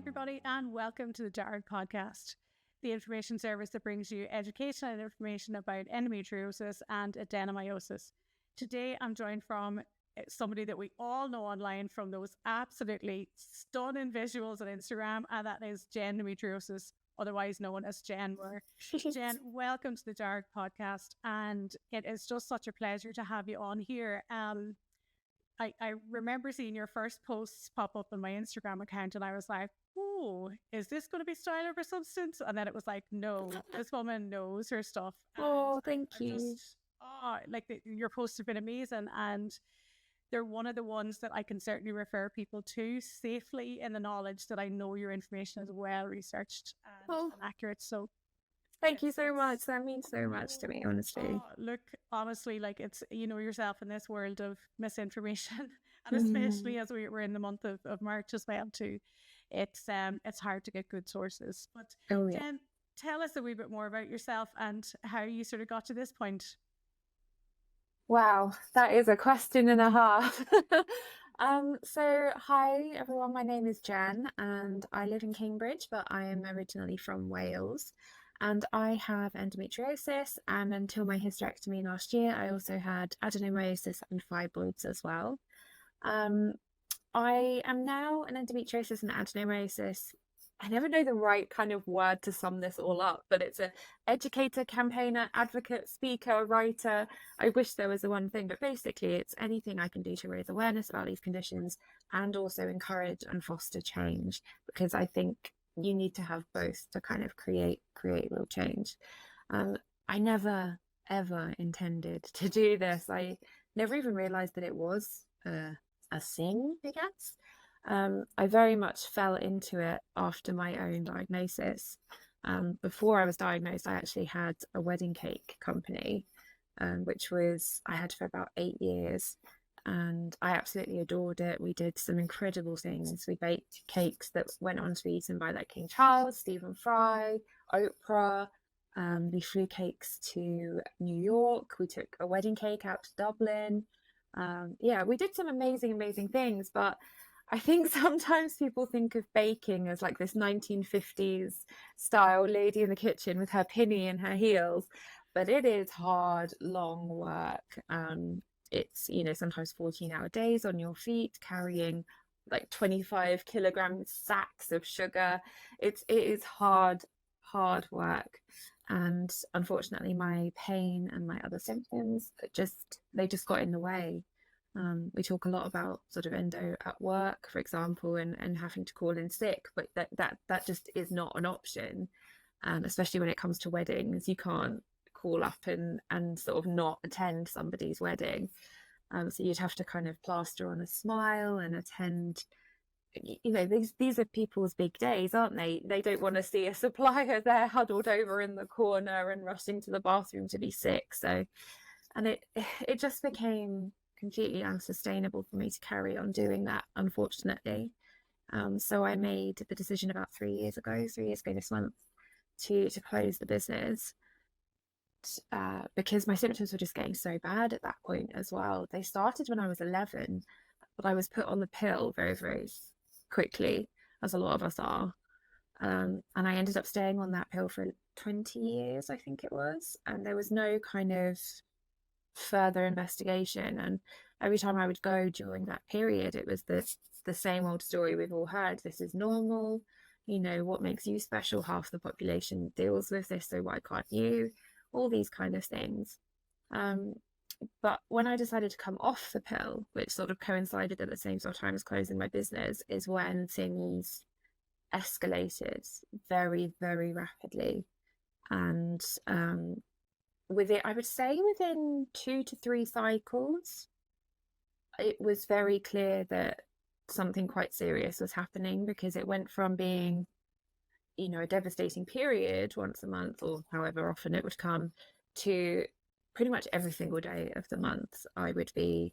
everybody, and welcome to the DEARG podcast, the information service that brings you education and information about endometriosis and adenomyosis. Today, I'm joined from somebody that we all know online from those absolutely stunning visuals on Instagram, and that is jen.dometriosis, otherwise known as Jen. Jen, welcome to the DEARG podcast, and it is just such a pleasure to have you on here. I remember seeing your first posts pop up on my Instagram account, and I was like, oh, is this going to be style over substance? And then it was like, no, this woman knows her stuff. Oh, thank you. Your posts have been amazing, and they're one of the ones that I can certainly refer people to safely in the knowledge that I know your information is well researched and accurate. So thank you so much. That means so much to me, honestly. Look, honestly, like it's, you know yourself in this world of misinformation, and especially as we're in the month of March as well too, it's hard to get good sources. But Jen, tell us a wee bit more about yourself and how you sort of got to this point. Wow, that is a question and a half. So hi everyone, my name is Jen and I live in Cambridge, but I am originally from Wales. And I have endometriosis, and until my hysterectomy last year, I also had adenomyosis and fibroids as well. I am now an endometriosis and adenomyosis. I never know the right kind of word to sum this all up, but it's an educator, campaigner, advocate, speaker, writer. I wish there was the one thing, but basically it's anything I can do to raise awareness about these conditions and also encourage and foster change, because I think you need to have both to kind of create real change. I never ever intended to do this. I never even realized that it was a thing, I guess. I very much fell into it after my own diagnosis. Before I was diagnosed, I actually had a wedding cake company, which I had for about 8 years. And I absolutely adored it. We did some incredible things. We baked cakes that went on to be eaten by like King Charles, Stephen Fry, Oprah. We flew cakes to New York. We took a wedding cake out to Dublin. We did some amazing things. But I think sometimes people think of baking as like this 1950s style lady in the kitchen with her pinny and her heels. But it is hard, long work. It's, sometimes 14-hour days on your feet, carrying like 25 kilogram sacks of sugar. It is hard work. And unfortunately, my pain and my other symptoms, they just got in the way. We talk a lot about sort of endo at work, for example, and having to call in sick, but that just is not an option. Especially when it comes to weddings, you can't call up and sort of not attend somebody's wedding. So you'd have to kind of plaster on a smile and attend. These are people's big days, aren't they? They don't want to see a supplier there huddled over in the corner and rushing to the bathroom to be sick. So, and it just became completely unsustainable for me to carry on doing that, unfortunately. So I made the decision about 3 years ago this month, to close the business. Because my symptoms were just getting so bad at that point as well. They started when I was 11, but I was put on the pill very, very quickly, as a lot of us are. And I ended up staying on that pill for 20 years, I think it was. And there was no kind of further investigation. And every time I would go during that period, it was the same old story we've all heard. This is normal. What makes you special? Half the population deals with this, so why can't you? All these kind of things. But when I decided to come off the pill, which sort of coincided at the same sort of time as closing my business, is when things escalated very, very rapidly. And I would say within 2 to 3 cycles, it was very clear that something quite serious was happening, because it went from being a devastating period once a month, or however often it would come, to pretty much every single day of the month. I would be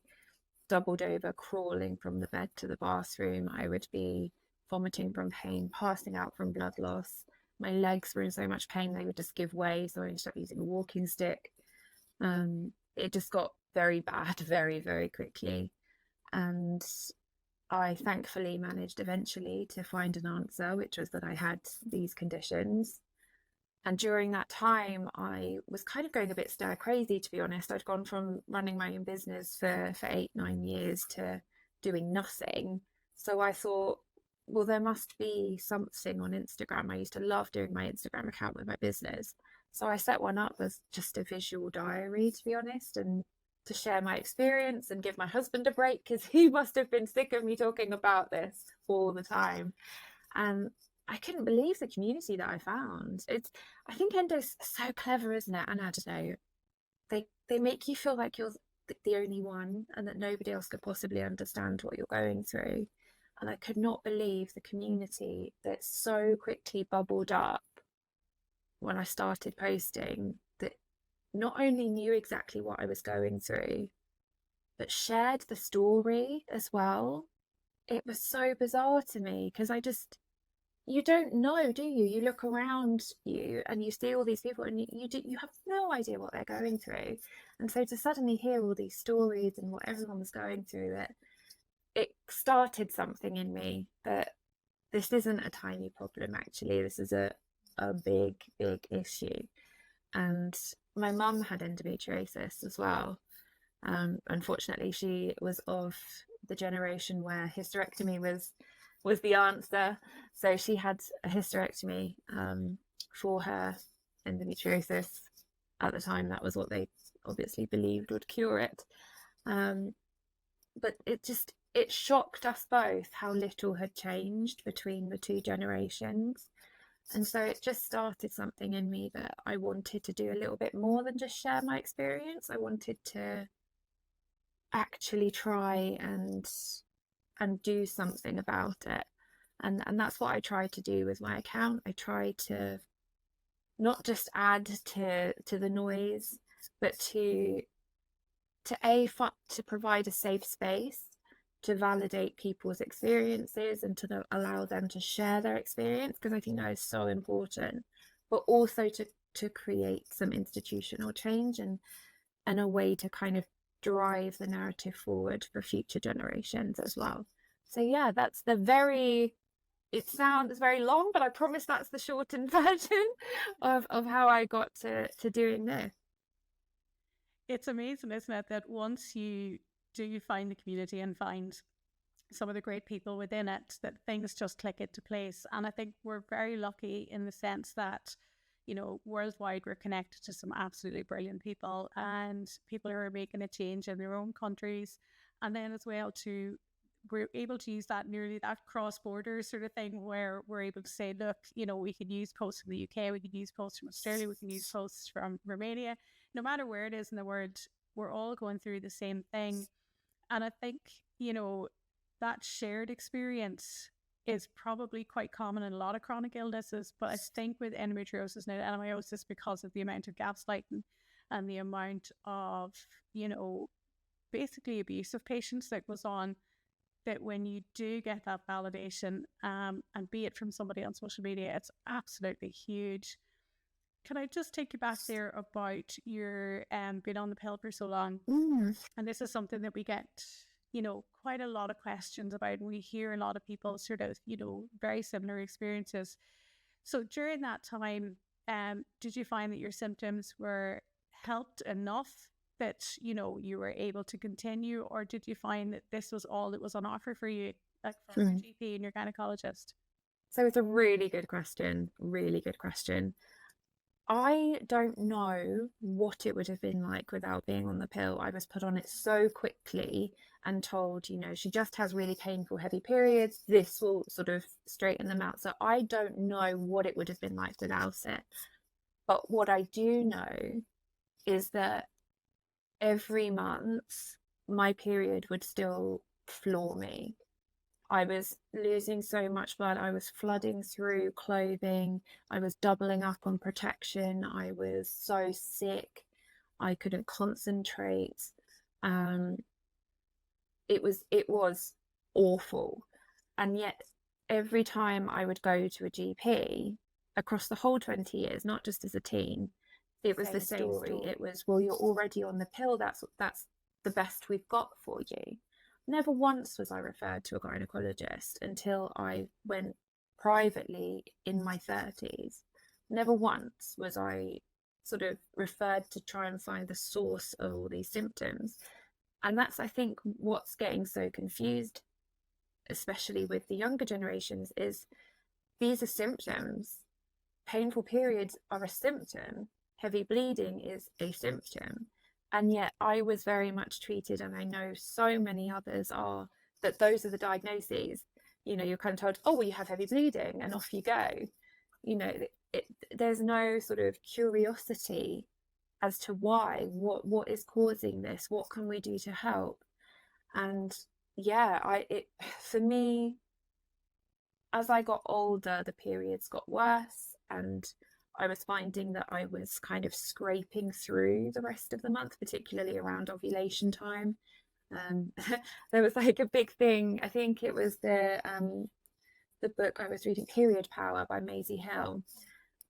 doubled over, crawling from the bed to the bathroom. I would be vomiting from pain, passing out from blood loss. My legs were in so much pain they would just give way, so I ended up using a walking stick. It just got very bad very, very quickly. And I thankfully managed eventually to find an answer, which was that I had these conditions. And during that time, I was kind of going a bit stir crazy, to be honest. I'd gone from running my own business for 8, 9 years to doing nothing. So I thought, well, there must be something on Instagram. I used to love doing my Instagram account with my business. So I set one up as just a visual diary, to be honest, and to share my experience and give my husband a break because he must have been sick of me talking about this all the time. And I couldn't believe the community that I found. I think Endo's so clever, isn't it? And I don't know, they make you feel like you're the only one and that nobody else could possibly understand what you're going through. And I could not believe the community that so quickly bubbled up when I started posting, that not only knew exactly what I was going through, but shared the story as well. It was so bizarre to me because you don't know, do you? You look around you and you see all these people and you have no idea what they're going through. And so to suddenly hear all these stories and what everyone was going through, it started something in me that this isn't a tiny problem, actually. This is a big, big issue. And my mum had endometriosis as well. Unfortunately, she was of the generation where hysterectomy was the answer. So she had a hysterectomy for her endometriosis. At the time, that was what they obviously believed would cure it. But it shocked us both how little had changed between the two generations. And so it just started something in me that I wanted to do a little bit more than just share my experience. I wanted to actually try and do something about it. And that's what I tried to do with my account. I tried to not just add to the noise, but to provide a safe space to validate people's experiences and to allow them to share their experience, because I think that is so important, but also to create some institutional change and a way to kind of drive the narrative forward for future generations as well. So yeah, that's it sounds very long, but I promise that's the shortened version of how I got to doing this. It's amazing, isn't it, that once you do find the community and find some of the great people within it, that things just click into place. And I think we're very lucky in the sense that, you know, worldwide we're connected to some absolutely brilliant people and people who are making a change in their own countries. And then as well we're able to use that cross-border sort of thing where we're able to say, look, you know, we could use posts from the UK, we could use posts from Australia, we can use posts from Romania. No matter where it is in the world, we're all going through the same thing. And I think, you know, that shared experience is probably quite common in a lot of chronic illnesses. But I think with endometriosis and adenomyosis, because of the amount of gaslighting and the amount of, you know, basically abuse of patients that goes on, that when you do get that validation, and be it from somebody on social media, it's absolutely huge. Can I just take you back there about your being on the pill for so long? And this is something that we get, you know, quite a lot of questions about. We hear a lot of people sort of, you know, very similar experiences. So during that time, did you find that your symptoms were helped enough that, you know, you were able to continue, or did you find that this was all that was on offer for you, like from your GP and your gynecologist? So it's a really good question. Really good question. I don't know what it would have been like without being on the pill. I was put on it so quickly and told, you know, she just has really painful, heavy periods. This will sort of straighten them out. So I don't know what it would have been like without it. But what I do know is that every month my period would still floor me. I was losing so much blood. I was flooding through clothing. I was doubling up on protection. I was so sick. I couldn't concentrate. It was awful. And yet every time I would go to a GP across the whole 20 years, not just as a teen, it was the same story. It was, well, you're already on the pill. That's the best we've got for you. never once was I referred to a gynecologist until I went privately in my 30s. Never once was I sort of referred to try and find the source of all these symptoms. And that's, I think, what's getting so confused, especially with the younger generations, is these are symptoms. Painful periods are a symptom. Heavy bleeding is a symptom. And yet I was very much treated, and I know so many others are, that those are the diagnoses. You know, you're kind of told, oh, well, you have heavy bleeding, and off you go. You know, there's no sort of curiosity as to why, what is causing this, what can we do to help. And yeah, for me, as I got older, the periods got worse, and I was finding that I was kind of scraping through the rest of the month, particularly around ovulation time. There was like a big thing, I think it was the book I was reading, Period Power by Maisie Hill,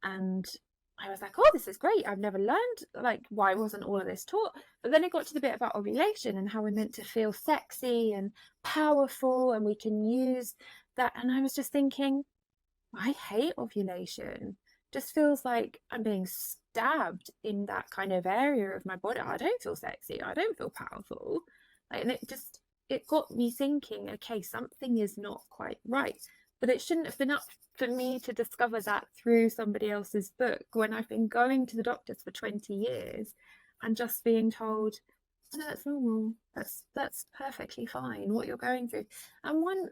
and I was like, oh, this is great. I've never learned, like, why wasn't all of this taught? But then it got to the bit about ovulation and how we're meant to feel sexy and powerful, and we can use that. And I was just thinking, I hate ovulation. Just feels like I'm being stabbed in that kind of area of my body. I don't feel sexy. I don't feel powerful. Like, and it got me thinking, okay, something is not quite right. But it shouldn't have been up for me to discover that through somebody else's book, when I've been going to the doctors for 20 years and just being told, oh, no, that's normal. That's perfectly fine, what you're going through. And one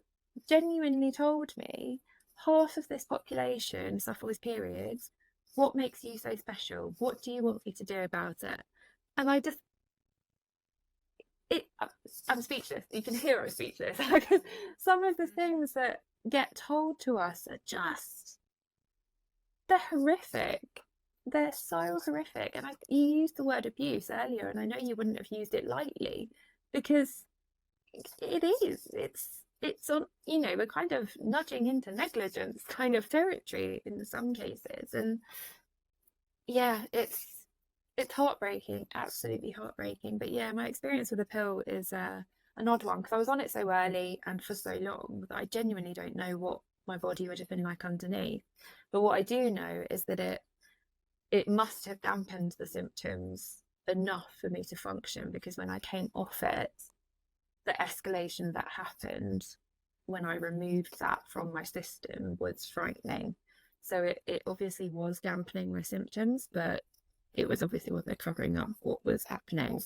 genuinely told me, half of this population suffer with periods. What makes you so special? What do you want me to do about it? And I'm speechless. You can hear I'm speechless. Some of the things that get told to us are just, they're horrific. They're so horrific. And you used the word abuse earlier, and I know you wouldn't have used it lightly, because it is. It's on, you know, we're kind of nudging into negligence kind of territory in some cases. And yeah, it's heartbreaking, absolutely heartbreaking. But yeah, my experience with the pill is an odd one, because I was on it so early and for so long that I genuinely don't know what my body would have been like underneath. But what I do know is that it must have dampened the symptoms enough for me to function, because when I came off it, the escalation that happened when I removed that from my system was frightening. So it obviously was dampening my symptoms, but it was obviously also covering up what was happening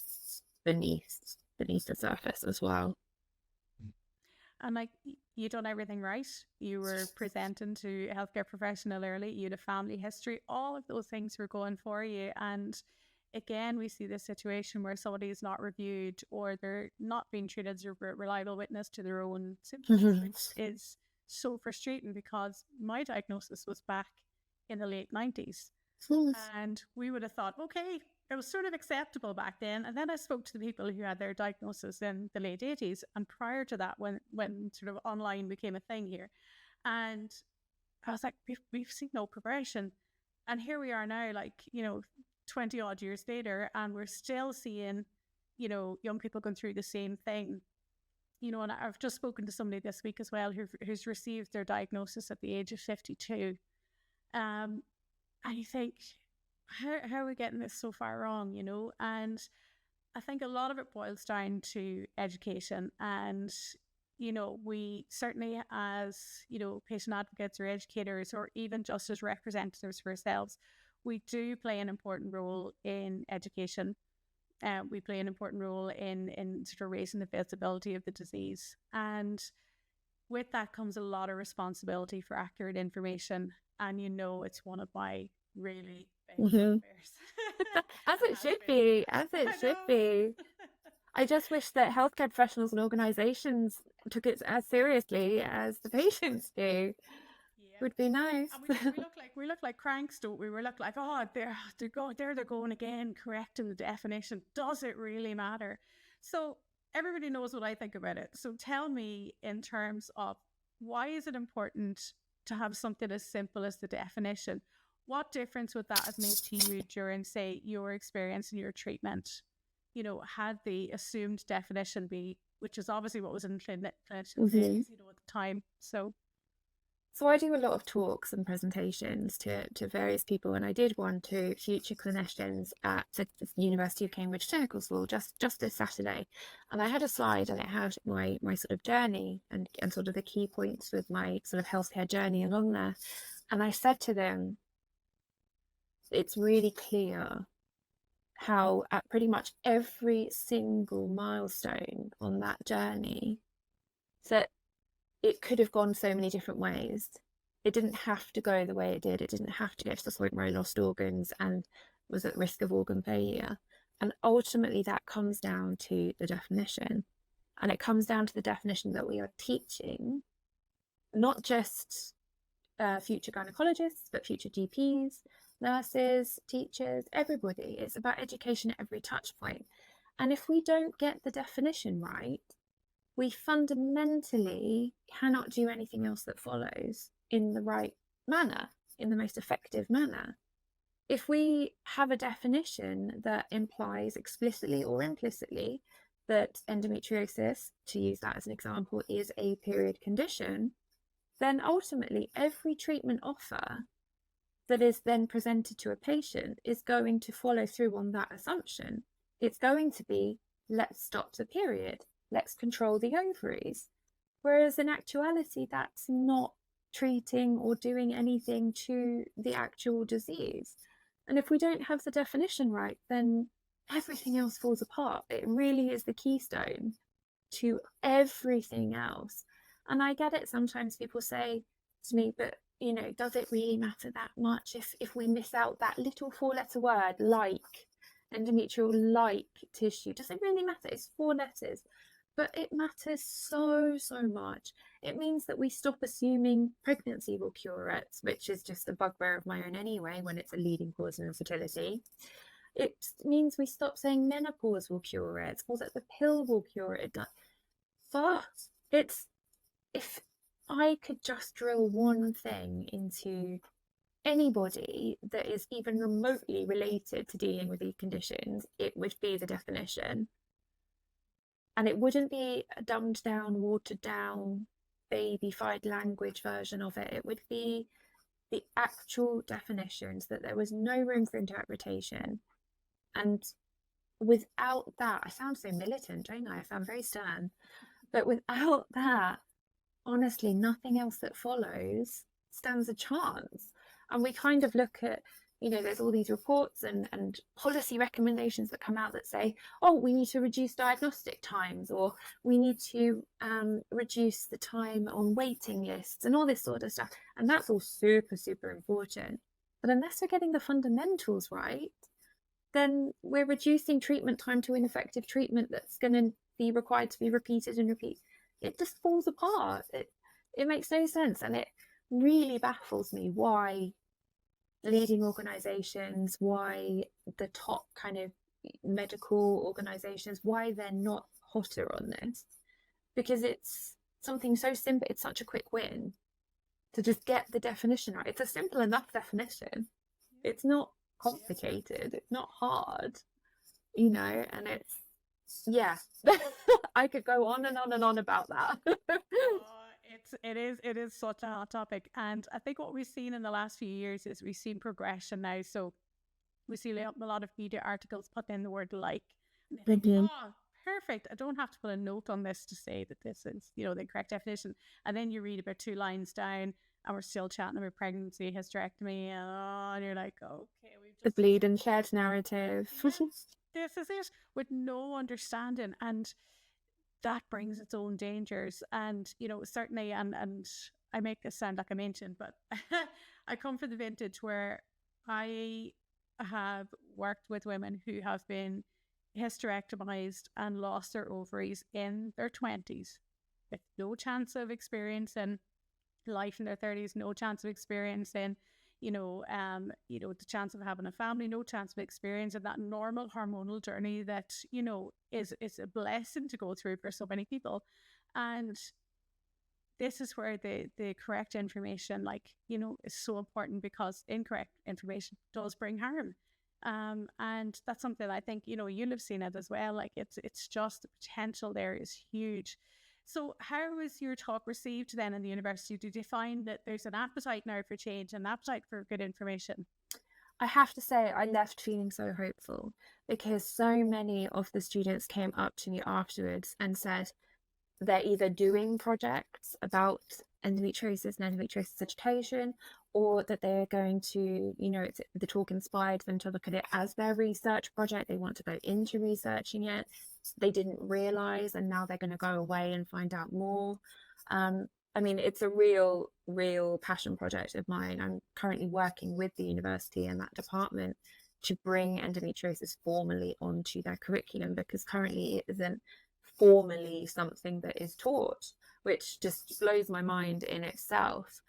beneath the surface as well. And like, you done everything right. You were presenting to a healthcare professional early. You had a family history. All of those things were going for you. And again, we see this situation where somebody is not reviewed, or they're not being treated as a reliable witness to their own symptoms, which is so frustrating, because my diagnosis was back in the late 90s. And we would have thought, okay, it was sort of acceptable back then. And then I spoke to the people who had their diagnosis in the late 80s, and prior to that, when sort of online became a thing here. And I was like, we've seen no progression. And here we are now, like, 20 odd years later, and we're still seeing, young people going through the same thing. And I've just spoken to somebody this week as well who's received their diagnosis at the age of 52. And you think, how are we getting this so far wrong, And I think a lot of it boils down to education. And, we certainly, as, patient advocates or educators, or even just as representatives for ourselves, we do play an important role in education. We play an important role in sort of raising the visibility of the disease. And with that comes a lot of responsibility for accurate information. And it's one of my really big fears. As it should be. I just wish that healthcare professionals and organisations took it as seriously as the patients do. Yeah. Would be nice. And we look like cranks, don't we? We look like, oh, they're going again, correcting the definition. Does it really matter? So everybody knows what I think about it. So tell me, in terms of, why is it important to have something as simple as the definition? What difference would that have made to you during, say, your experience in your treatment? Had the assumed definition be which is obviously what was in clinician Mhm. at the time. So I do a lot of talks and presentations to various people, and I did one to future clinicians at the University of Cambridge Clinical School just this Saturday, and I had a slide and it had my sort of journey and sort of the key points with my sort of healthcare journey along there, and I said to them, it's really clear how at pretty much every single milestone on that journey that it could have gone so many different ways. It didn't have to go the way it did. It didn't have to get to the point where I lost organs and was at risk of organ failure. And ultimately that comes down to the definition. And it comes down to the definition that we are teaching, not just future gynecologists, but future GPs, nurses, teachers, everybody. It's about education at every touch point. And if we don't get the definition right, we fundamentally cannot do anything else that follows in the right manner, in the most effective manner. If we have a definition that implies explicitly or implicitly that endometriosis, to use that as an example, is a period condition, then ultimately every treatment offer that is then presented to a patient is going to follow through on that assumption. It's going to be, let's stop the period, let's control the ovaries. Whereas in actuality, that's not treating or doing anything to the actual disease. And if we don't have the definition right, then everything else falls apart. It really is the keystone to everything else. And I get it, sometimes people say to me, but does it really matter that much if we miss out that little 4-letter word, like endometrial like tissue? Does it really matter? It's 4 letters, but it matters so much. It means that we stop assuming pregnancy will cure it, which is just a bugbear of my own anyway when it's a leading cause of infertility. It means we stop saying menopause will cure it, or that the pill will cure it. But if I could just drill one thing into anybody that is even remotely related to dealing with these conditions, it would be the definition. And it wouldn't be a dumbed down, watered down, babyfied language version of it. It would be the actual definitions, that there was no room for interpretation. And without that, I sound so militant, don't I? I sound very stern. But without that, honestly, nothing else that follows stands a chance. And we kind of look at, there's all these reports and policy recommendations that come out that say, oh, we need to reduce diagnostic times, or we need to reduce the time on waiting lists and all this sort of stuff. And that's all super important. But unless we're getting the fundamentals right, then we're reducing treatment time to ineffective treatment that's going to be required to be repeated and repeated. It just falls apart. It makes no sense. And it really baffles me why leading organizations, why the top kind of medical organizations, why they're not hotter on this. Because it's something so simple. It's such a quick win to just get the definition right. It's a simple enough definition. It's not complicated. It's not hard, and it's, yeah. I could go on and on and on about that. It is such a hot topic. And I think what we've seen in the last few years is we've seen progression now. So we see a lot of media articles put in the word like. Oh, perfect. I don't have to put a note on this to say that this is, the correct definition. And then you read about 2 lines down and we're still chatting about pregnancy, hysterectomy, and you're like, okay, the bleed and shed narrative. This is it, with no understanding, and that brings its own dangers. And certainly, and I make this sound like I'm ancient, but I come from the vintage where I have worked with women who have been hysterectomized and lost their ovaries in their 20s with no chance of experiencing life in their 30s, no chance of experiencing the chance of having a family, no chance of experiencing that normal hormonal journey that is a blessing to go through for so many people. And this is where the correct information is so important, because incorrect information does bring harm. And that's something I think, you'll have seen it as well. Like it's just the potential there is huge. So how was your talk received then in the university? Did you find that there's an appetite now for change, an appetite for good information? I have to say, I left feeling so hopeful because so many of the students came up to me afterwards and said they're either doing projects about endometriosis and endometriosis education, or that they're going to, the talk inspired them to look at it as their research project. They want to go into researching it. They didn't realize, and now they're going to go away and find out more. I mean, it's a real passion project of mine. I'm currently working with the university and that department to bring endometriosis formally onto their curriculum, because currently it isn't formally something that is taught, which just blows my mind in itself.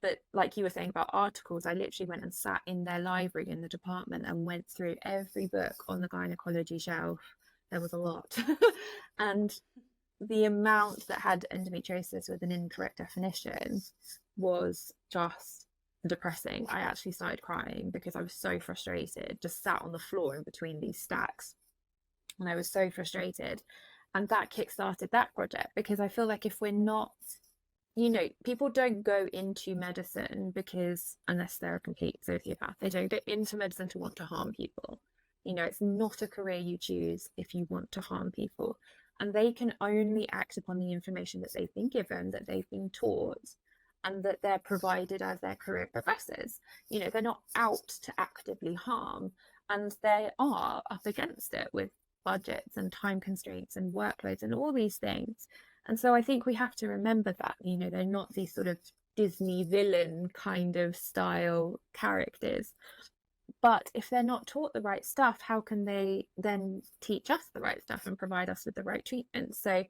But like you were saying about articles, I literally went and sat in their library in the department and went through every book on the gynecology shelf. There was a lot. And the amount that had endometriosis with an incorrect definition was just depressing. I actually started crying because I was so frustrated, just sat on the floor in between these stacks. And I was so frustrated. And that kickstarted that project, because I feel like if we're not, people don't go into medicine because, unless they're a complete sociopath, they don't go into medicine to want to harm people. It's not a career you choose if you want to harm people. And they can only act upon the information that they've been given, that they've been taught, and that they're provided as their career progresses. They're not out to actively harm, and they are up against it with budgets and time constraints and workloads and all these things. And so I think we have to remember that, they're not these sort of Disney villain kind of style characters. But if they're not taught the right stuff, how can they then teach us the right stuff and provide us with the right treatment? So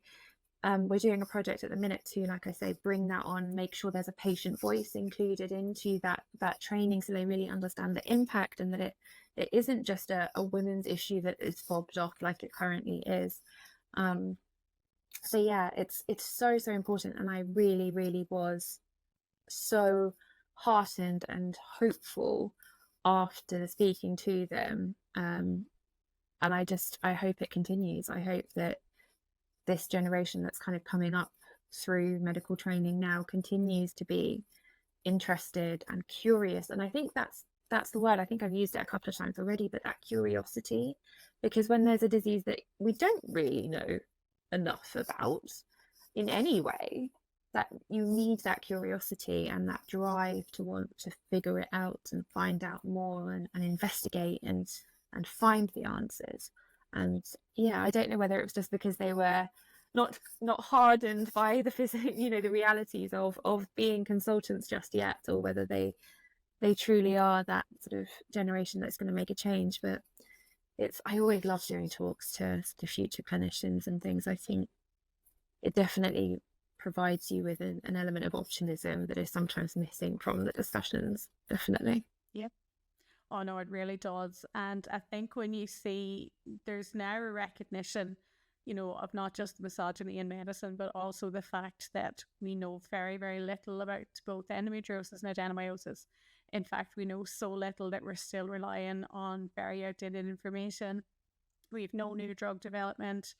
we're doing a project at the minute to, like I say, bring that on, make sure there's a patient voice included into that training, so they really understand the impact, and that it isn't just a women's issue that is fobbed off like it currently is. So yeah, it's so important, and I really was so heartened and hopeful after speaking to them, and I hope it continues. I hope that this generation that's kind of coming up through medical training now continues to be interested and curious. And I think that's the word. I think I've used it a couple of times already, but that curiosity, because when there's a disease that we don't really know enough about in any way, that you need that curiosity and that drive to want to figure it out and find out more and investigate and find the answers. And yeah, I don't know whether it was just because they were not hardened by the realities of being consultants just yet, or whether they truly are that sort of generation that's going to make a change. But I always love doing talks to future clinicians and things. I think it definitely provides you with an element of optimism that is sometimes missing from the discussions. Definitely. Yep. Oh no, it really does. And I think when you see there's now a recognition, of not just misogyny in medicine, but also the fact that we know very, very little about both endometriosis and adenomyosis. In fact, we know so little that we're still relying on very outdated information. We've no new drug development.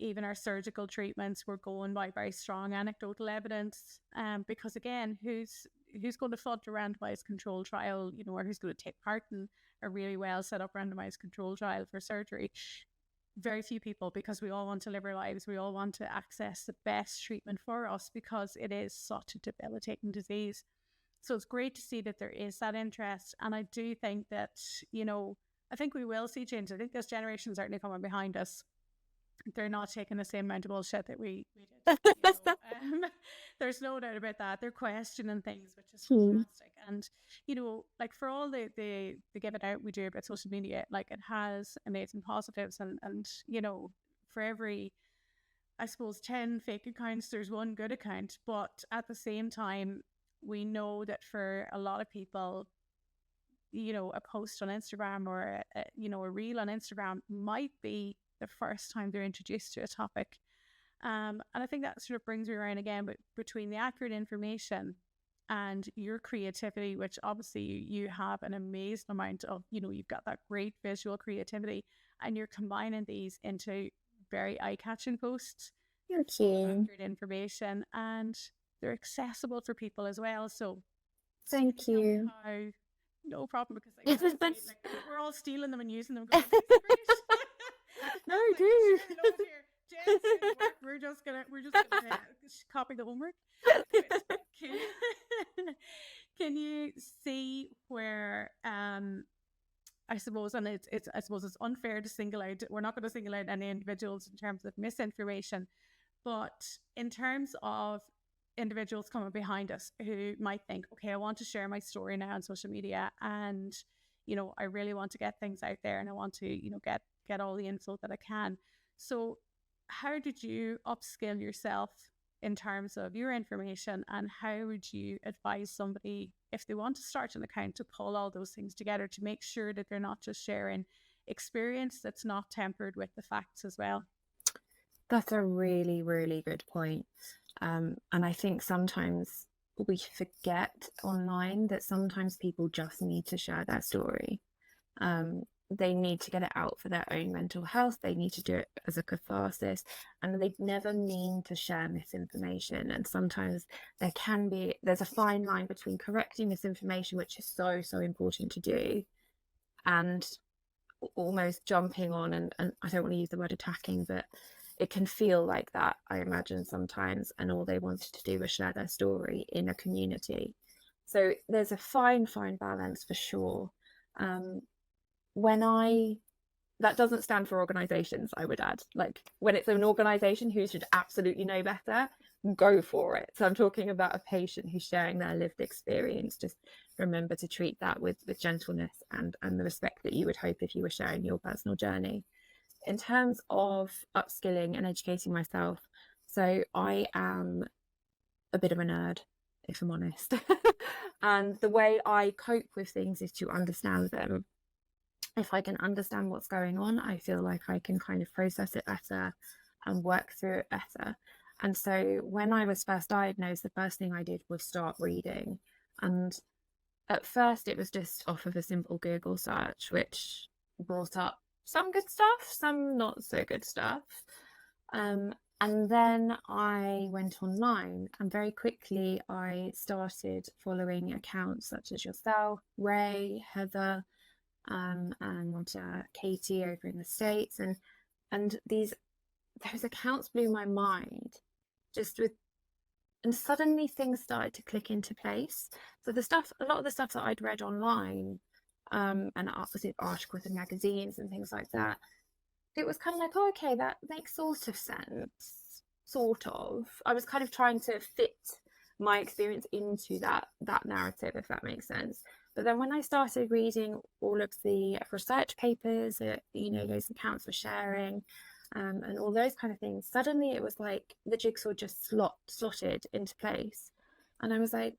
Even our surgical treatments, we're going by very strong anecdotal evidence. Because again, who's going to fund a randomized control trial, or who's going to take part in a really well set up randomized control trial for surgery? Very few people, because we all want to live our lives. We all want to access the best treatment for us, because it is such a debilitating disease. So it's great to see that there is that interest. And I do think that, I think we will see change. I think this generation is certainly coming behind us. They're not taking the same amount of bullshit that we did. There's no doubt about that. They're questioning things, which is fantastic. And, like for all the give it out we do about social media, like it has amazing positives. And for every, I suppose, 10 fake accounts, there's one good account. But at the same time, we know that for a lot of people, a post on Instagram or, a reel on Instagram might be the first time they're introduced to a topic. And I think that sort of brings me around again, but between the accurate information and your creativity, which obviously you have an amazing amount of, you've got that great visual creativity, and you're combining these into very eye-catching posts, Thank full of you. accurate information, and they're accessible for people as well. So Thank tell me you. how. No problem, because we're all stealing them and using them. Going, this is great. No, Like, do. sharing loads here. Jen's doing the work. We're just gonna copy the homework. But can you see where I suppose, and I suppose it's unfair to single out. We're not going to single out any individuals in terms of misinformation, but in terms of individuals coming behind us who might think, okay, I want to share my story now on social media, and I really want to get things out there, and I want to get all the info that I can. So how did you upskill yourself in terms of your information, and how would you advise somebody, if they want to start an account, to pull all those things together to make sure that they're not just sharing experience that's not tempered with the facts as well? That's a really, really good point. And I think sometimes we forget online that sometimes people just need to share their story. They need to get it out for their own mental health. They need to do it as a catharsis, and they never mean to share misinformation. And sometimes there's a fine line between correcting misinformation, which is so, so important to do, and almost jumping on, and I don't want to use the word attacking, but it can feel like that, I imagine, sometimes, and all they wanted to do was share their story in a community. So there's a fine balance for sure. That doesn't stand for organizations, I would add. Like, when it's an organization who should absolutely know better, go for it. So I'm talking about a patient who's sharing their lived experience. Just remember to treat that with gentleness and the respect that you would hope if you were sharing your personal journey. In terms of upskilling and educating myself, so I am a bit of a nerd, if I'm honest. And the way I cope with things is to understand them. If I can understand what's going on, I feel like I can kind of process it better and work through it better. And so when I was first diagnosed, the first thing I did was start reading. And at first it was just off of a simple Google search, which brought up some good stuff, some not so good stuff. And then I went online, and very quickly I started following accounts such as yourself, Ray, Heather, and Katie over in the States, and those accounts blew my mind, and suddenly things started to click into place. So a lot of the stuff that I'd read online, and obviously articles in magazines and things like that, it was kind of like, oh, okay, that makes sort of sense. Sort of. I was kind of trying to fit my experience into that narrative, if that makes sense. But then when I started reading all of the research papers that, those accounts were sharing, and all those kind of things, suddenly it was like the jigsaw just slotted into place. And I was like,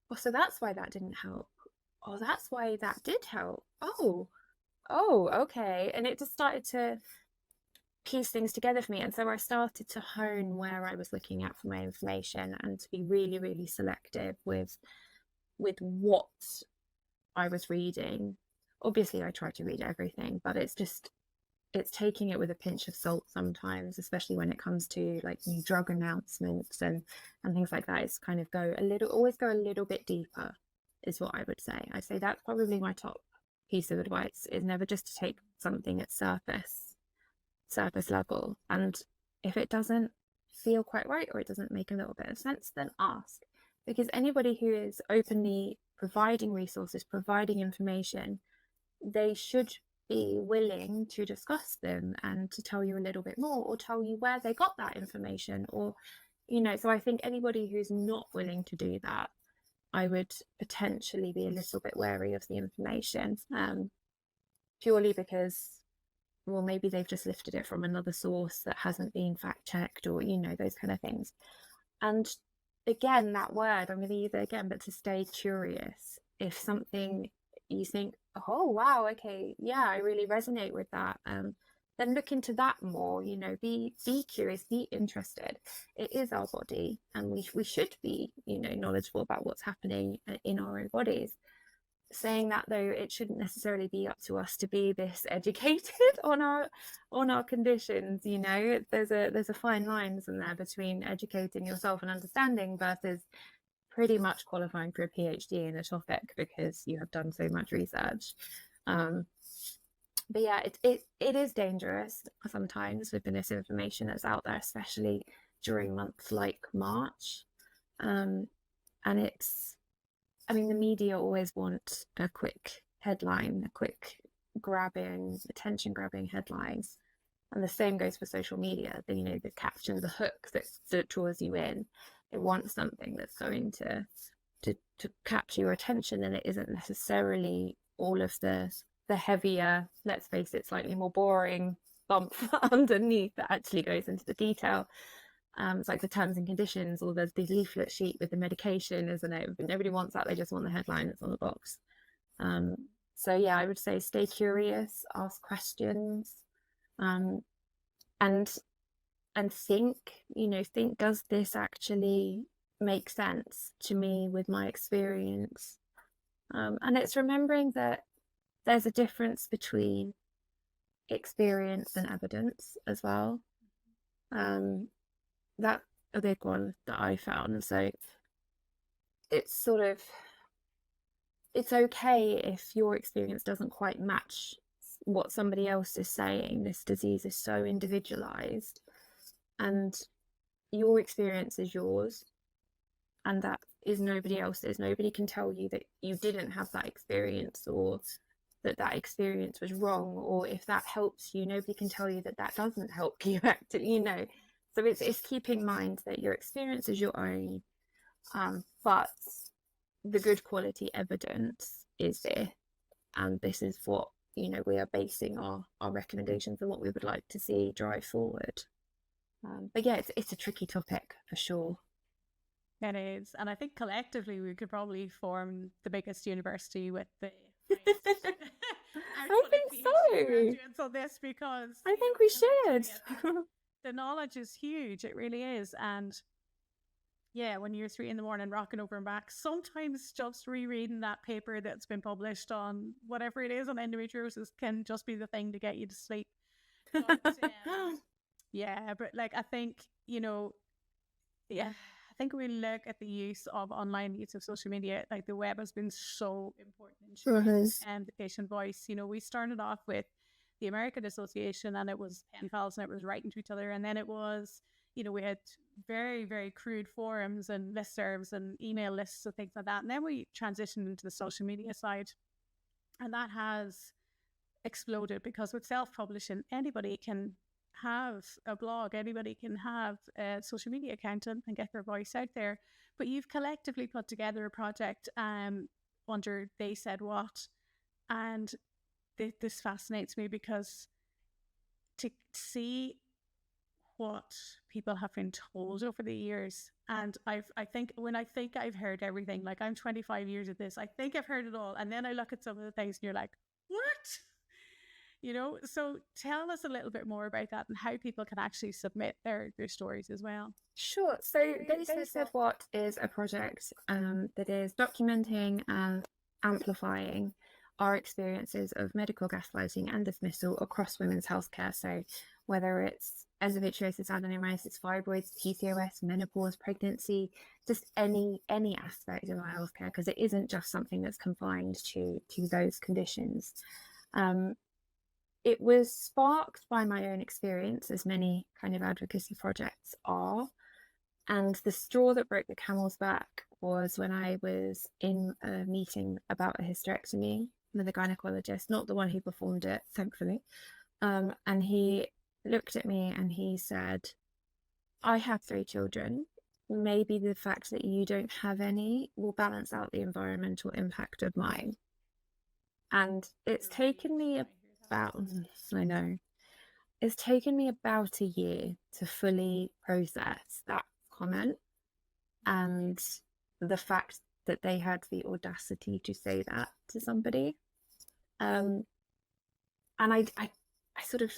well, so that's why that didn't help. Oh, that's why that did help. Oh, okay. And it just started to piece things together for me. And so I started to hone where I was looking at for my information, and to be really, really selective with what I was reading. Obviously I try to read everything, but it's taking it with a pinch of salt sometimes, especially when it comes to like new drug announcements and things like that. It's kind of always go a little bit deeper, is what I would say. I say that's probably my top piece of advice, is never just to take something at surface level, and if it doesn't feel quite right, or it doesn't make a little bit of sense, then ask. Because anybody who is openly providing resources, providing information, they should be willing to discuss them and to tell you a little bit more, or tell you where they got that information, or so I think anybody who's not willing to do that, I would potentially be a little bit wary of the information, purely because, well, maybe they've just lifted it from another source that hasn't been fact checked, or those kind of things. And again, that word, I'm going to use it again, but to stay curious. If something you think, oh wow, okay, yeah, I really resonate with that, then look into that more, you know, be curious, be interested. It is our body, and we should be, you know, knowledgeable about what's happening in our own bodies. Saying that, though, it shouldn't necessarily be up to us to be this educated on our conditions. You know, there's a fine line, isn't there, between educating yourself and understanding versus pretty much qualifying for a PhD in a topic because you have done so much research. But yeah, it is dangerous sometimes with the misinformation that's out there, especially during months like March. And it's, I mean, the media always want a quick headline, a quick attention grabbing headlines. And the same goes for social media. You know, the caption, the hook that draws you in. It wants something that's going to capture your attention, and it isn't necessarily all of the heavier, let's face it, slightly more boring bump underneath that actually goes into the detail. It's like the terms and conditions, or there's the leaflet sheet with the medication, isn't it? But nobody wants that. They just want the headline that's on the box. So yeah, I would say stay curious, ask questions, and think, you know, does this actually make sense to me with my experience? And it's remembering that there's a difference between experience and evidence as well. That's a big one that I found. So it's okay if your experience doesn't quite match what somebody else is saying. This disease is so individualized, and your experience is yours, and that is nobody else's. Nobody can tell you that you didn't have that experience, or that experience was wrong, or if that helps you, nobody can tell you that doesn't help you actually, you know. So it's keeping in mind that your experience is your own, but the good quality evidence is there, and this is what, you know, we are basing our recommendations and what we would like to see drive forward. But yeah, it's a tricky topic for sure. It is, and I think collectively we could probably form the biggest university with the I think so. On this, because I think we should. The knowledge is huge. It really is. And yeah, when you're 3 a.m. rocking over and back, sometimes just rereading that paper that's been published on whatever it is on endometriosis can just be the thing to get you to sleep. But, yeah, but like, I think, you know, yeah, I think we look at the use of use of social media, like the web has been so important in showing the patient voice. You know, we started off with the American Association, and it was pen pals, and it was writing to each other, and then it was, you know, we had very, very crude forums and listservs and email lists and things like that, and then we transitioned into the social media side, and that has exploded because with self-publishing, anybody can have a blog, anybody can have a social media account and get their voice out there. But you've collectively put together a project under They Said What, and this fascinates me because to see what people have been told over the years, and I think I've heard everything, like I'm 25 years at this, I think I've heard it all, and then I look at some of the things and you're like, what? You know, so tell us a little bit more about that and how people can actually submit their stories as well. Sure. So They Said What is a project that is documenting and amplifying our experiences of medical gaslighting and dismissal across women's healthcare. So whether it's endometriosis, adenomyosis, fibroids, PCOS, menopause, pregnancy, just any aspect of our healthcare, because it isn't just something that's confined to those conditions. It was sparked by my own experience, as many kind of advocacy projects are. And the straw that broke the camel's back was when I was in a meeting about a hysterectomy with a gynecologist, not the one who performed it, thankfully. And he looked at me and he said, I have 3 children. Maybe the fact that you don't have any will balance out the environmental impact of mine. And it's taken me it's taken me about a year to fully process that comment and the fact that they had the audacity to say that to somebody. And I sort of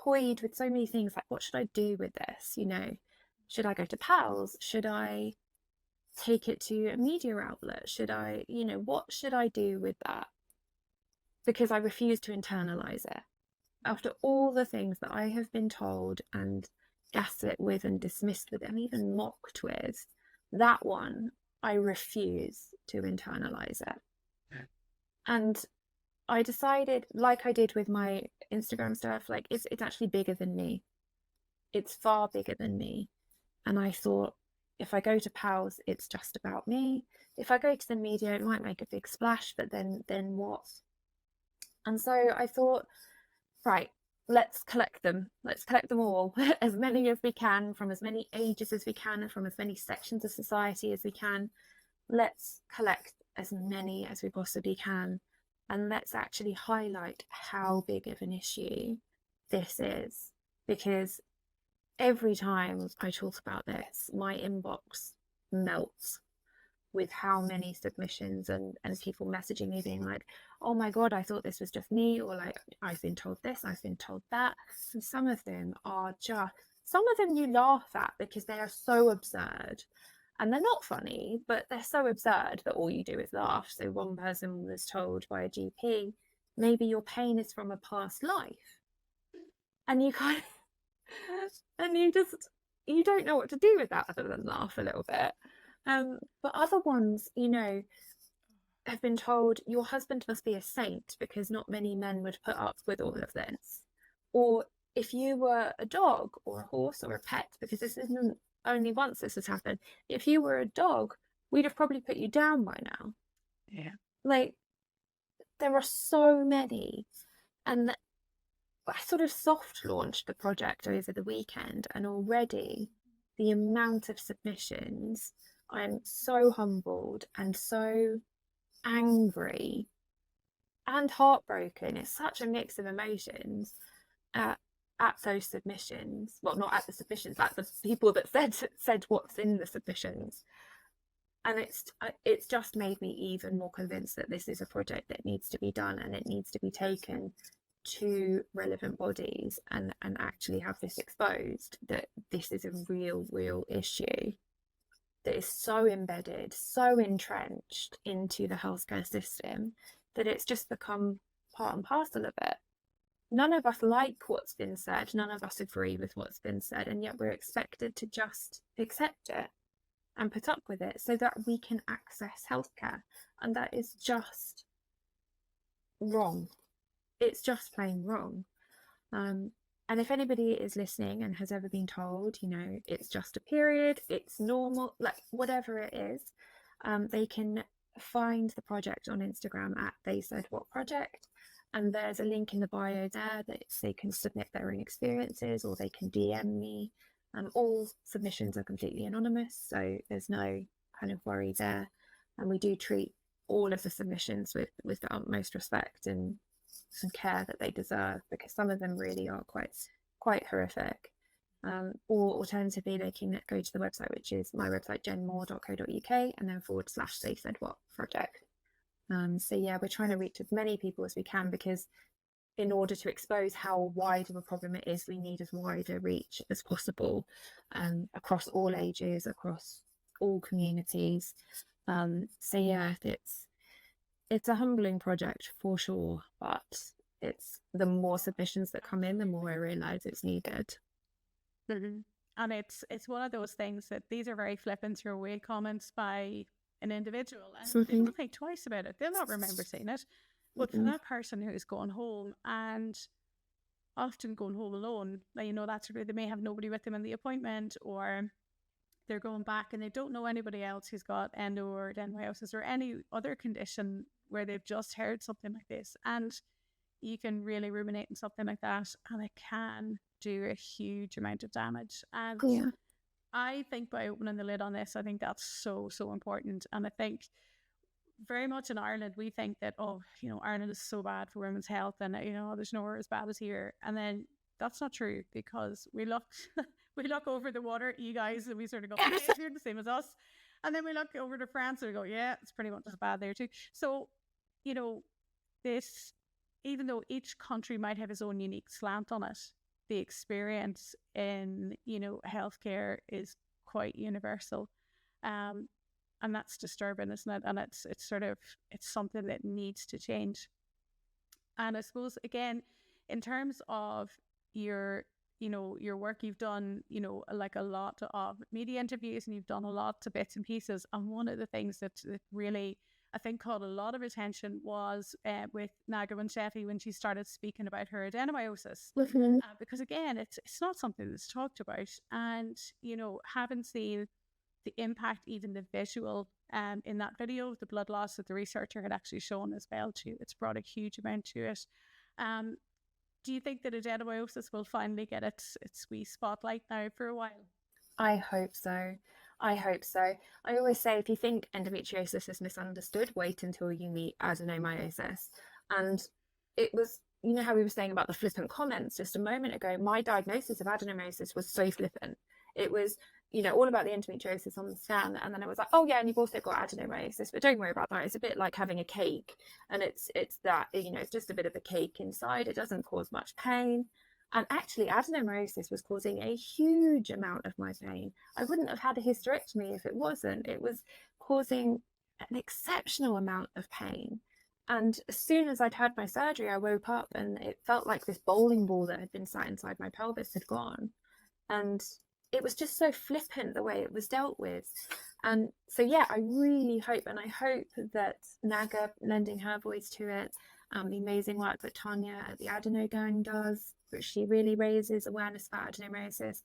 toyed with so many things, like, what should I do with this? You know, should I go to pals? Should I take it to a media outlet? Should I, you know, what should I do with that? Because I refuse to internalize it. After all the things that I have been told and gaslit with and dismissed with and even mocked with, that one, I refuse to internalize it. And I decided, like I did with my Instagram stuff, like it's actually bigger than me. It's far bigger than me. And I thought, if I go to pals, it's just about me. If I go to the media, it might make a big splash, but then what? And so I thought, right, let's collect them. Let's collect them all, as many as we can, from as many ages as we can, and from as many sections of society as we can. Let's collect as many as we possibly can. And let's actually highlight how big of an issue this is. Because every time I talk about this, my inbox melts with how many submissions and people messaging me being like, oh my God, I thought this was just me, or like, I've been told this, I've been told that. And some of them you laugh at because they are so absurd. And they're not funny, but they're so absurd that all you do is laugh. So one person was told by a GP, maybe your pain is from a past life. And you kind of, and you don't know what to do with that other than laugh a little bit. But other ones, you know, have been told your husband must be a saint because not many men would put up with all of this. Or if you were a dog or a horse or a pet, because this isn't only once this has happened, if you were a dog, we'd have probably put you down by now. Yeah. Like, there are so many. And I sort of soft launched the project over the weekend, and already the amount of submissions, I'm so humbled and so angry and heartbroken. It's such a mix of emotions at those submissions. Well, not at the submissions, at the people that said what's in the submissions. And it's just made me even more convinced that this is a project that needs to be done, and it needs to be taken to relevant bodies and actually have this exposed, that this is a real issue that is so embedded, so entrenched into the healthcare system that it's just become part and parcel of it. None of us like what's been said, none of us agree with what's been said, and yet we're expected to just accept it and put up with it so that we can access healthcare. And that is just wrong. It's just plain wrong. And if anybody is listening and has ever been told, you know, it's just a period, it's normal, like whatever it is, they can find the project on Instagram at They Said What Project. And there's a link in the bio there that they can submit their own experiences, or they can DM me. All submissions are completely anonymous, so there's no kind of worry there. And we do treat all of the submissions with the utmost respect and care that they deserve, because some of them really are quite horrific. Or alternatively, they can go to the website, which is my website, jen.dometriosis.co.uk, and then / They Said What Project. So yeah, we're trying to reach as many people as we can, because in order to expose how wide of a problem it is, we need as wide a reach as possible, across all ages, across all communities. So yeah, it's a humbling project for sure, but it's the more submissions that come in, the more I realise it's needed. Mm-hmm. And it's one of those things that these are very flippant throwaway comments by an individual, and they don't think twice about it. They'll not remember seeing it. But for that person who's going home, and often going home alone, like, you know, that's where they may have nobody with them in the appointment, or they're going back and they don't know anybody else who's got endo or adenomyosis or any other condition where they've just heard something like this. And you can really ruminate on something like that, and it can do a huge amount of damage. And Yeah. I think by opening the lid on this, I think that's so important. And I think very much in Ireland, we think that, oh, you know, Ireland is so bad for women's health, and, you know, there's nowhere as bad as here. And then that's not true, because we look we look over the water at you guys, and we sort of go, okay, you're the same as us. And then we look over to France and we go, yeah, it's pretty much as bad there too. So, you know, this, even though each country might have its own unique slant on it, the experience in, you know, healthcare is quite universal. And that's disturbing, isn't it? And it's sort of, it's something that needs to change. And I suppose, again, in terms of your, you know, your work, you've done, you know, like a lot of media interviews, and you've done a lot of bits and pieces. And one of the things that really, I think, caught a lot of attention was with Naga Munchetty when she started speaking about her adenomyosis. Because again, it's not something that's talked about. And, you know, having seen the impact, even the visual in that video, the blood loss that the researcher had actually shown as well too, it's brought a huge amount to it. Do you think that adenomyosis will finally get its wee spotlight now for a while? I hope so. I hope so. I always say, if you think endometriosis is misunderstood, wait until you meet adenomyosis. And it was, you know how we were saying about the flippant comments just a moment ago, my diagnosis of adenomyosis was so flippant. It was, you know, all about the endometriosis on the scan, and then it was like, oh yeah, and you've also got adenomyosis, but don't worry about that. It's a bit like having a cake, and it's that, you know, it's just a bit of a cake inside. It doesn't cause much pain. And actually, adenomyosis was causing a huge amount of my pain. I wouldn't have had a hysterectomy if it wasn't. It was causing an exceptional amount of pain. And as soon as I'd had my surgery, I woke up and it felt like this bowling ball that had been sat inside my pelvis had gone. And it was just so flippant the way it was dealt with. And so, yeah, I really hope, and I hope that Naga lending her voice to it, the amazing work that Tanya at the Adeno gang does, which she really raises awareness about adenomyosis.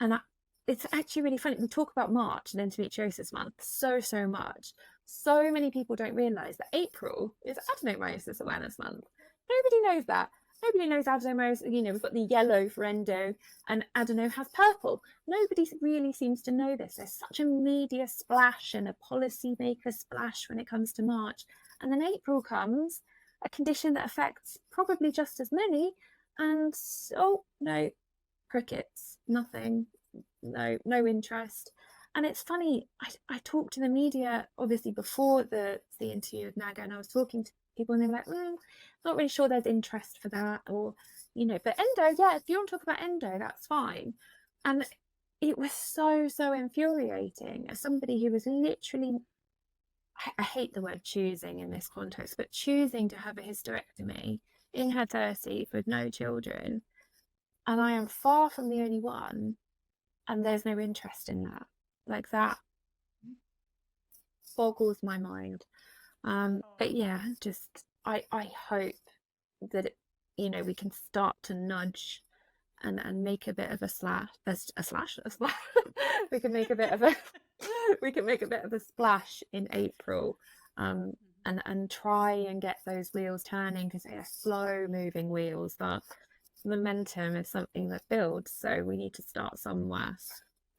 And it's actually really funny. We talk about March and Endometriosis Month so much. So many people don't realise that April is Adenomyosis Awareness Month. Nobody knows that. Nobody knows adenomyosis. You know, we've got the yellow for endo, and adeno has purple. Nobody really seems to know this. There's such a media splash and a policymaker splash when it comes to March. And then April comes, a condition that affects probably just as many, and oh no, crickets, nothing, no interest. And it's funny, I talked to the media obviously before the interview with Naga, and I was talking to people and they were like, not really sure there's interest for that, or, you know, but endo, yeah, if you want to talk about endo, that's fine. And it was so infuriating as somebody who was literally, I hate the word choosing in this context, but choosing to have a hysterectomy in her 30s with no children, and I am far from the only one, and there's no interest in that. Like, that boggles my mind. But yeah, just I hope that it, you know, we can start to nudge and make a bit of a slash. We can make a bit of a splash in April, and try and get those wheels turning, because they are slow moving wheels. But momentum is something that builds, so we need to start somewhere.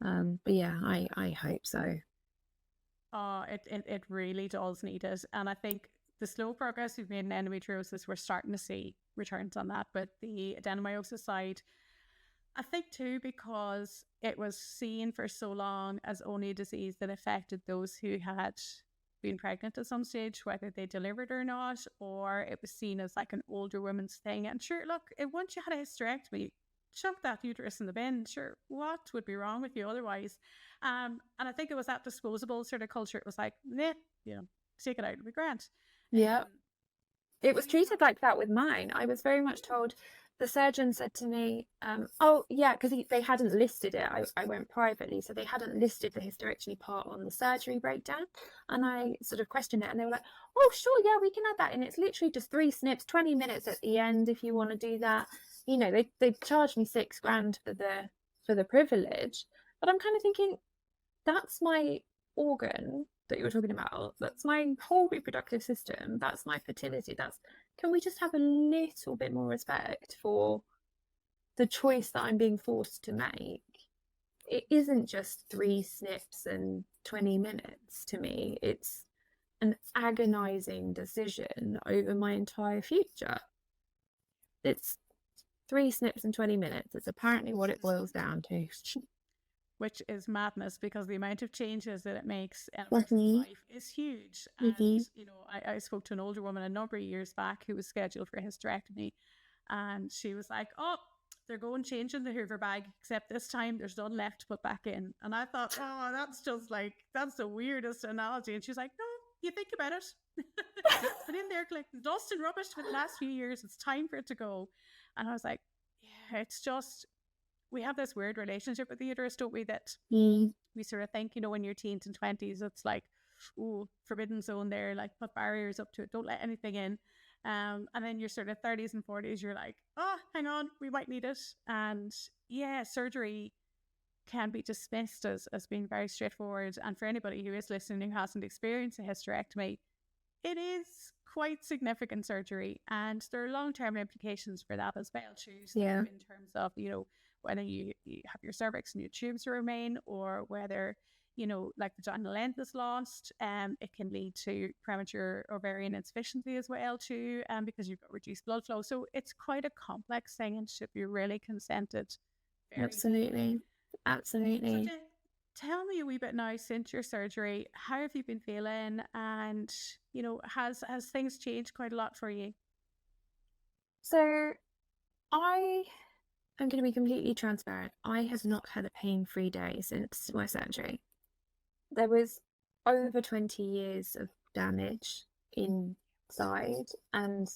But yeah, I hope so. Oh, it really does need it. And I think the slow progress we've made in endometriosis, we're starting to see returns on that. But the adenomyosis side, I think too, because it was seen for so long as only a disease that affected those who had been pregnant at some stage, whether they delivered or not, or it was seen as like an older woman's thing. And sure, look, once you had a hysterectomy, chuck that uterus in the bin. Sure, what would be wrong with you otherwise? And I think it was that disposable sort of culture. It was like, nah, you know, take it out, it'll be grand. Yeah. It was treated like that with mine. I was very much told, the surgeon said to me, oh yeah, because they hadn't listed it. I went privately, so they hadn't listed the hysterectomy part on the surgery breakdown. And I sort of questioned it, and they were like, oh sure, yeah, we can add that. And it's literally just 3 snips, 20 minutes at the end if you want to do that. You know, they charged me $6,000 for the privilege. But I'm kind of thinking, that's my organ that you were talking about. That's my whole reproductive system. That's my fertility. Can we just have a little bit more respect for the choice that I'm being forced to make? It isn't just 3 snips and 20 minutes to me. It's an agonizing decision over my entire future. It's 3 snips and 20 minutes. It's apparently what it boils down to. Which is madness, because the amount of changes that it makes in a person's life is huge. And, you know, I spoke to an older woman a number of years back who was scheduled for a hysterectomy, and she was like, oh, they're going changing the Hoover bag, except this time there's none left to put back in. And I thought, oh, that's just like, that's the weirdest analogy. And she's like, no, you think about it. It's been in there collecting dust and rubbish for the last few years. It's time for it to go. And I was like, yeah, it's just, we have this weird relationship with the uterus, don't we? That we sort of think, in your teens and 20s, it's like, ooh, forbidden zone there, like put barriers up to it, don't let anything in. And then your sort of 30s and 40s, you're like, oh, hang on, we might need it. And yeah, surgery can be dismissed as being very straightforward. And for anybody who is listening who hasn't experienced a hysterectomy, it is quite significant surgery. And there are long-term implications for that as well, too. So in terms of, whether you have your cervix and your tubes remain, or whether, like vaginal length is lost, it can lead to premature ovarian insufficiency as well too, because you've got reduced blood flow. So it's quite a complex thing and should be really consented. Absolutely. So tell me a wee bit now, since your surgery, how have you been feeling? And, has things changed quite a lot for you? So I'm going to be completely transparent. I have not had a pain-free day since my surgery. There was over 20 years of damage inside, and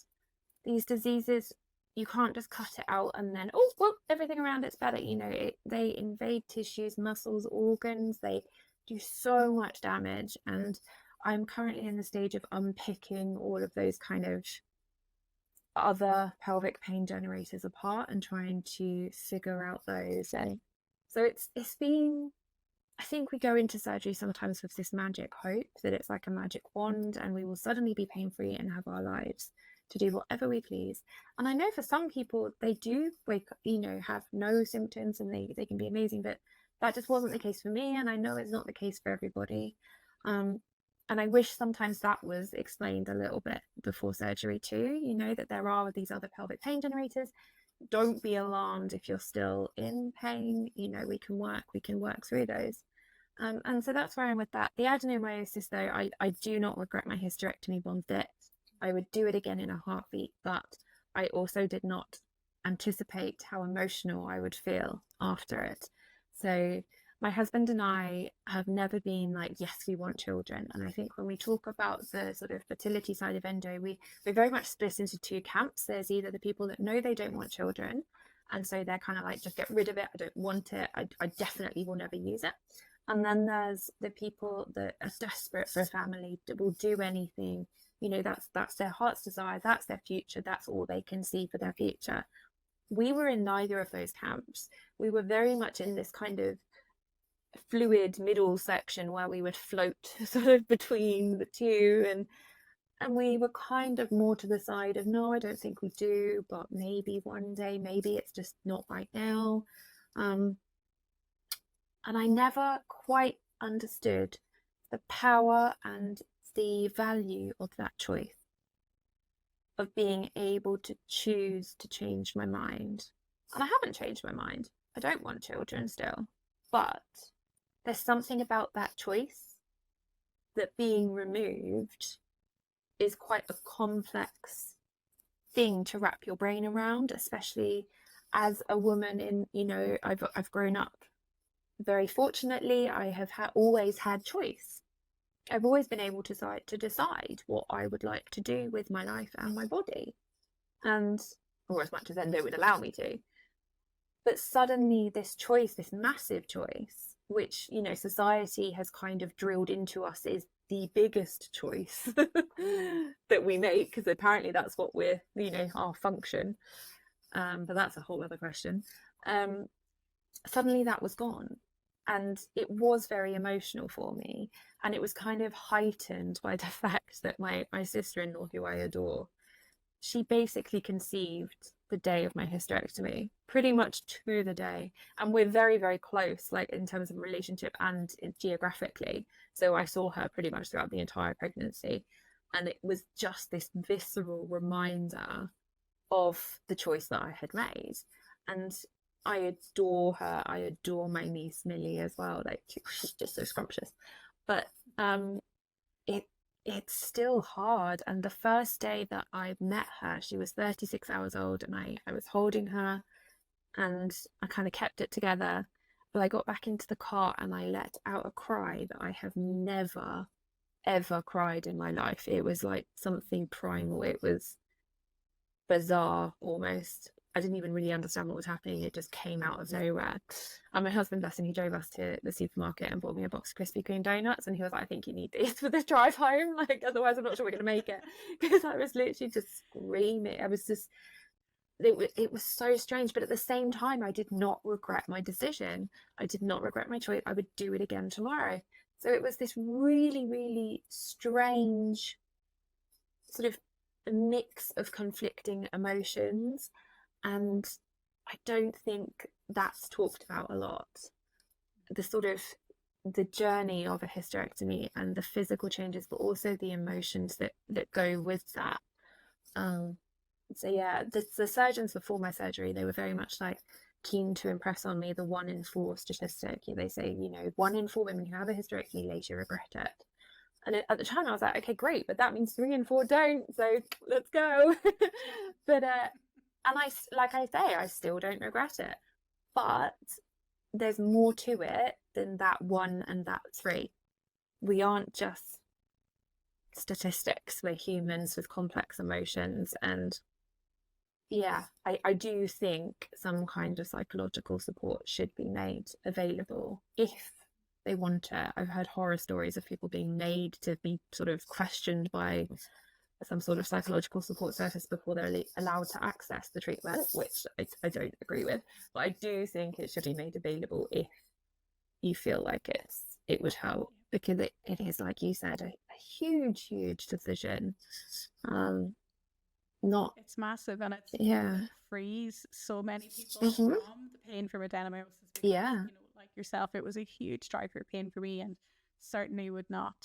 these diseases, you can't just cut it out and then, oh, well, everything around it's better. They invade tissues, muscles, organs. They do so much damage, and I'm currently in the stage of unpicking all of those kind of other pelvic pain generators apart and trying to figure out those. And so it's been, I think we go into surgery sometimes with this magic hope that it's like a magic wand and we will suddenly be pain-free and have our lives to do whatever we please. And I know for some people they do wake up, have no symptoms and they can be amazing, but that just wasn't the case for me, and I know it's not the case for everybody. And I wish sometimes that was explained a little bit before surgery too, that there are these other pelvic pain generators. Don't be alarmed if you're still in pain. We can work through those. And so that's where I'm with that. The adenomyosis, though, I do not regret my hysterectomy one bit. I would do it again in a heartbeat, but I also did not anticipate how emotional I would feel after it. So my husband and I have never been like, yes, we want children. And I think when we talk about the sort of fertility side of endo, we're very much split into two camps. There's either the people that know they don't want children, and so they're kind of like, just get rid of it. I don't want it. I definitely will never use it. And then there's the people that are desperate for a family, that will do anything. That's their heart's desire. That's their future. That's all they can see for their future. We were in neither of those camps. We were very much in this kind of fluid middle section where we would float sort of between the two, and we were kind of more to the side of, no, I don't think we do, but maybe one day, maybe it's just not right now. And I never quite understood the power and the value of that choice, of being able to choose to change my mind. And I haven't changed my mind. I don't want children still, but there's something about that choice that being removed is quite a complex thing to wrap your brain around, especially as a woman in, I've grown up very fortunately. I have always had choice. I've always been able to decide what I would like to do with my life and my body, or as much as Endo would allow me to. But suddenly this choice, this massive choice, which, society has kind of drilled into us is the biggest choice that we make, because apparently that's what we're, our function. But that's a whole other question. Suddenly that was gone. And it was very emotional for me. And it was kind of heightened by the fact that my sister-in-law, who I adore, she basically conceived the day of my hysterectomy, pretty much to the day. And we're very, very close, like in terms of relationship and geographically. So I saw her pretty much throughout the entire pregnancy. And it was just this visceral reminder of the choice that I had made. And I adore her. I adore my niece Millie as well. Like, she's just so scrumptious. But it's still hard. And the first day that I met her, she was 36 hours old, and I was holding her, and I kind of kept it together. But I got back into the car and I let out a cry that I have never, ever cried in my life. It was like something primal. It was bizarre almost. I didn't even really understand what was happening. It just came out of nowhere. And my husband, bless him, he drove us to the supermarket and bought me a box of Krispy Kreme donuts. And he was like, I think you need these for the drive home. Like, otherwise I'm not sure we're going to make it. Because I was literally just screaming. I was just, it was so strange. But at the same time, I did not regret my decision. I did not regret my choice. I would do it again tomorrow. So it was this really, really strange sort of a mix of conflicting emotions, and I don't think that's talked about a lot. The sort of the journey of a hysterectomy and the physical changes, but also the emotions that go with that. So yeah, the surgeons before my surgery, they were very much like keen to impress on me the 1 in 4 statistic. They say, 1 in 4 women who have a hysterectomy later regret it. And at the time I was like, okay, great, but that means 3 in 4 don't, so let's go. But and I still don't regret it, but there's more to it than that 1 and that 3. We aren't just statistics, we're humans with complex emotions. And yeah, I do think some kind of psychological support should be made available if they want it. I've heard horror stories of people being made to be sort of questioned by some sort of psychological support service before they're allowed to access the treatment, which I don't agree with. But I do think it should be made available if you feel like it would help, because it is, like you said, a huge decision. It's massive, and it frees so many people from the pain from adenomyosis. Because, like yourself, it was a huge driver pain for me, and certainly would not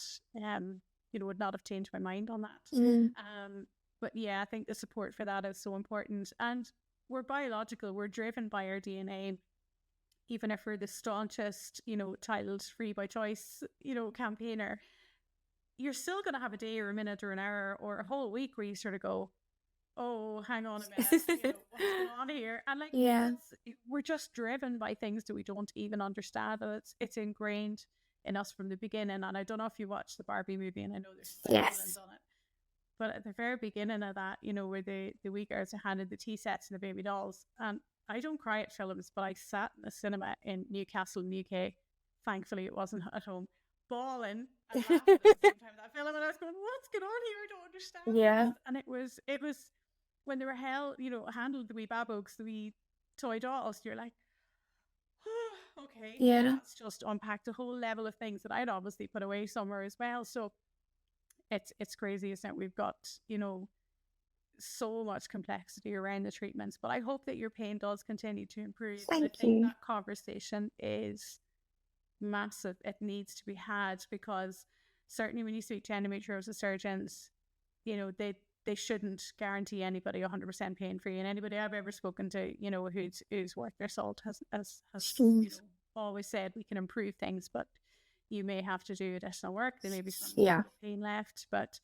have changed my mind on that. But yeah, I think the support for that is so important. And we're biological, we're driven by our DNA. Even if we're the staunchest, child free by choice, campaigner, you're still going to have a day or a minute or an hour or a whole week where you sort of go, oh, hang on a minute, what's going on here? And we're just driven by things that we don't even understand, and it's ingrained in us from the beginning. And I don't know if you watched the Barbie movie, and I know there's violence on it, but at the very beginning of that, where the wee girls are handed the tea sets and the baby dolls, and I don't cry at films, but I sat in the cinema in Newcastle in the UK, thankfully it wasn't at home, bawling and laughing at the same time that film, and I was going, what's going on here? I don't understand. And it was when they were handled the wee babugs, the wee toy dolls, you're like, oh, okay, that's just unpacked a whole level of things that I'd obviously put away somewhere as well. So it's crazy, isn't it? We've got so much complexity around the treatments, but I hope that your pain does continue to improve. I think that conversation is massive. It needs to be had, because certainly when you speak to endometriosis surgeons, they shouldn't guarantee anybody 100% pain free. And anybody I've ever spoken to, who's worth their salt has always said we can improve things, but you may have to do additional work. There may be some pain left, but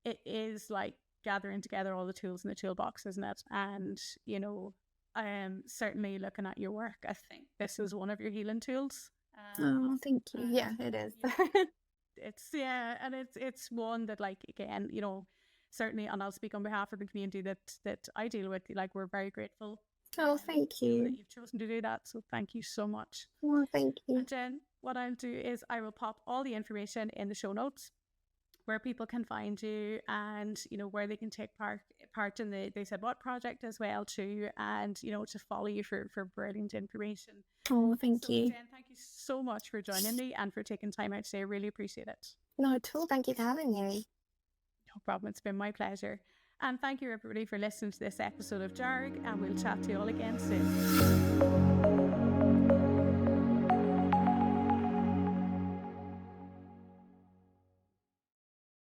it is like gathering together all the tools in the toolbox, isn't it? And I am certainly looking at your work. I think this is one of your healing tools. Oh, thank you. Yeah, it is. It's one that, like, again, certainly, and I'll speak on behalf of the community that I deal with. Like, we're very grateful. Oh, thank you. That you've chosen to do that. So thank you so much. Oh, thank you. And Jen, what I'll do is I will pop all the information in the show notes, where people can find you, and where they can take part in the They Said What project as well too, and to follow you for brilliant information. Oh, thank you. Jen, thank you so much for joining me and for taking time out today. I really appreciate it. No, at all. Thank you for having me. No problem. It's been my pleasure. And thank you everybody for listening to this episode of DEARG, and we'll chat to you all again soon.